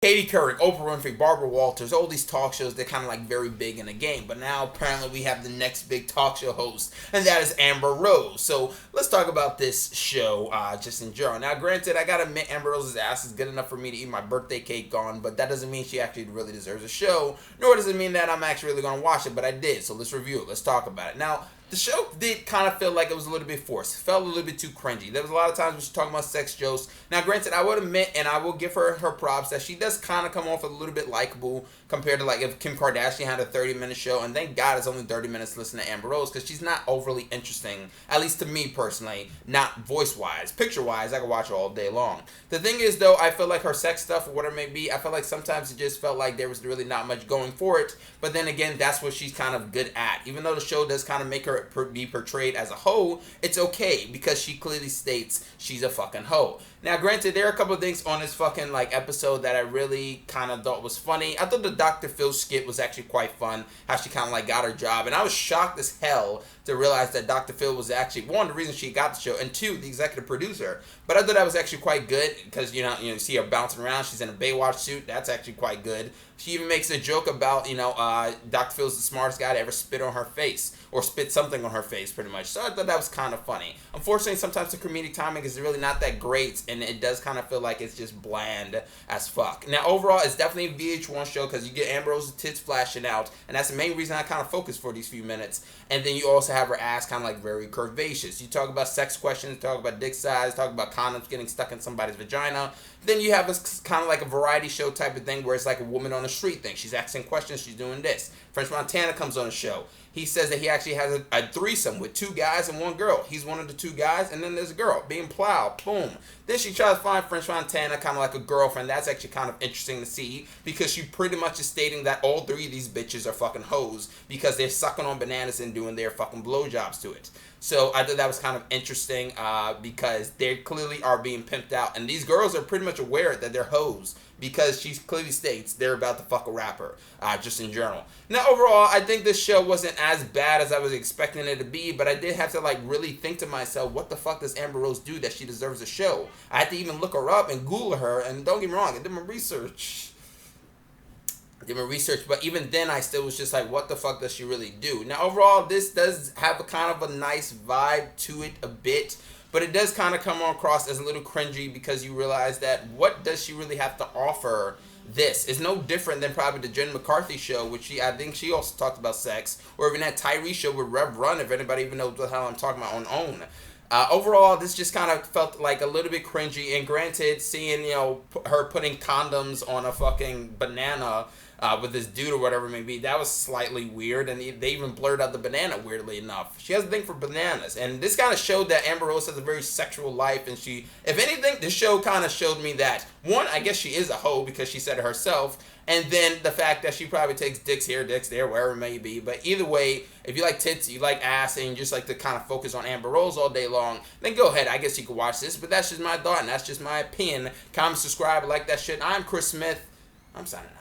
Katie Couric, Oprah Winfrey, Barbara Walters, all these talk shows, they're kind of like very big in the game. But now apparently we have the next big talk show host, and that is Amber Rose. So let's talk about this show just in general. Now, granted, I gotta admit, Amber Rose's ass is good enough for me to eat my birthday cake on, but that doesn't mean she actually really deserves a show, nor does it mean that I'm actually really gonna watch it, but I did. So let's review it. Let's talk about it. Now, the show did kind of feel like it was a little bit forced. It felt a little bit too cringy. There was a lot of times when she's talking about sex jokes. Now, granted, I would admit, and I will give her props, that she does kind of come off a little bit likable compared to like if Kim Kardashian had a 30-minute show. And thank God it's only 30 minutes listening to Amber Rose, because she's not overly interesting, at least to me personally, not voice-wise. Picture-wise, I could watch her all day long. The thing is, though, I feel like her sex stuff, or whatever it may be, I feel like sometimes it just felt like there was really not much going for it. But then again, that's what she's kind of good at. Even though the show does kind of make her be portrayed as a hoe, it's okay because she clearly states she's a fucking hoe. Now, granted, there are a couple of things on this fucking like episode that I really kind of thought was funny. I thought the Dr. Phil skit was actually quite fun, how she kind of like got her job, and I was shocked as hell to realize that Dr. Phil was actually one the reason she got the show, and two, the executive producer. But I thought that was actually quite good because you see her bouncing around. She's in a Baywatch suit. That's actually quite good. She even makes a joke about Dr. Phil's the smartest guy to ever spit on her face or spit something on her face, pretty much. So I thought that was kind of funny. Unfortunately, sometimes the comedic timing is really not that great, and it does kind of feel like it's just bland as fuck. Now, overall, it's definitely a VH1 show because you get Amber Rose's tits flashing out, and that's the main reason I kind of focus for these few minutes. And then you also have her ass kind of like very curvaceous. You talk about sex questions, talk about dick size, talk about condoms getting stuck in somebody's vagina. Then you have this kind of like a variety show type of thing where it's like a woman on the street thing. She's asking questions, she's doing this. French Montana comes on the show. He says that he actually has a threesome with 2 guys and 1 girl. He's one of the 2 guys, and then there's a girl being plowed. Boom. Then she tries to find French Montana kind of like a girlfriend. That's actually kind of interesting to see because she pretty much is stating that all 3 of these bitches are fucking hoes because they're sucking on bananas and doing their fucking blowjobs to it. So I thought that was kind of interesting because they clearly are being pimped out. And these girls are pretty much aware that they're hoes because she clearly states they're about to fuck a rapper, just in general. Now, overall, I think this show wasn't as bad as I was expecting it to be, but I did have to like really think to myself, what the fuck does Amber Rose do that she deserves a show? I had to even look her up and Google her, and don't get me wrong, I did my research. But even then I still was just like, what the fuck does she really do? Now, overall, this does have a kind of a nice vibe to it a bit, but it does kind of come across as a little cringy because you realize that what does she really have to offer? This is no different than probably the Jen McCarthy show, which I think she also talked about sex, or even that Tyrese show with Rev Run, if anybody even knows what the hell I'm talking about on OWN. Overall, this just kind of felt like a little bit cringy, and granted, seeing, her putting condoms on a fucking banana with this dude or whatever it may be, that was slightly weird, and they even blurred out the banana, weirdly enough. She has a thing for bananas, and this kind of showed that Amber Rose has a very sexual life, and she, if anything, this show kind of showed me that, one, I guess she is a hoe because she said it herself, and then the fact that she probably takes dicks here, dicks there, wherever it may be. But either way, if you like tits, you like ass, and you just like to kind of focus on Amber Rose all day long, then go ahead. I guess you can watch this, but that's just my thought, and that's just my opinion. Comment, subscribe, like that shit. I'm Chris Smith. I'm signing out.